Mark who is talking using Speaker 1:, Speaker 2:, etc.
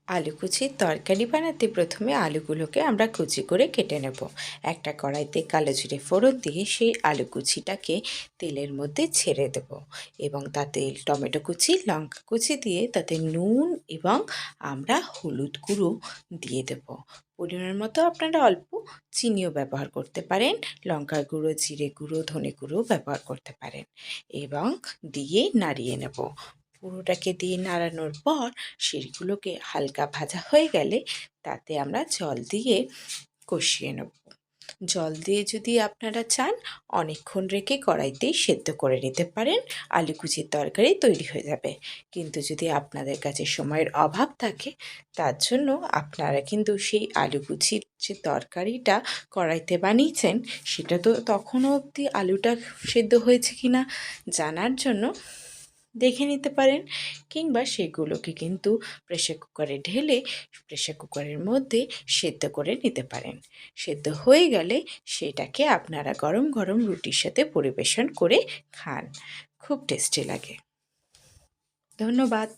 Speaker 1: আলু কুচির তরকারি বানাতে প্রথমে আলুগুলোকে আমরা কুচি করে কেটে নেব। একটা কড়াইতে কালো জিরে ফোড়ন দিয়ে সেই আলু কুচিটাকে তেলের মধ্যে ছেড়ে দেব এবং তাতে টমেটো কুচি, লঙ্কা কুচি দিয়ে তাতে নুন এবং আমরা হলুদ গুঁড়ো দিয়ে দেব। পরিমাণ মতো আপনারা অল্প চিনিও ব্যবহার করতে পারেন, লঙ্কার গুঁড়ো, জিরে গুঁড়ো, ধনে গুঁড়ো ব্যবহার করতে পারেন এবং দিয়ে নাড়িয়ে নেব। পুরোটাকে দিয়ে নাড়ানোর পর সেগুলোকে হালকা ভাজা হয়ে গেলে তাতে আমরা জল দিয়ে কষিয়ে নেব। জল দিয়ে যদি আপনারা চান অনেকক্ষণ রেখে কড়াইতেই সেদ্ধ করে নিতে পারেন, আলু কুচির তরকারি তৈরি হয়ে যাবে। কিন্তু যদি আপনাদের কাছে সময়ের অভাব থাকে তার জন্য আপনারা কিন্তু সেই আলু কুচির যে তরকারিটা কড়াইতে বানিয়েছেন সেটা তো তখনও অবধি আলুটা সেদ্ধ হয়েছে কি না জানার জন্য দেখে নিতে পারেন, কিংবা সেগুলোকে কিন্তু প্রেসার কুকারে ঢেলে প্রেসার কুকারের মধ্যে সেদ্ধ করে নিতে পারেন। সেদ্ধ হয়ে গেলে সেটাকে আপনারা গরম গরম রুটির সাথে পরিবেশন করে খান, খুব টেস্টি লাগে। ধন্যবাদ।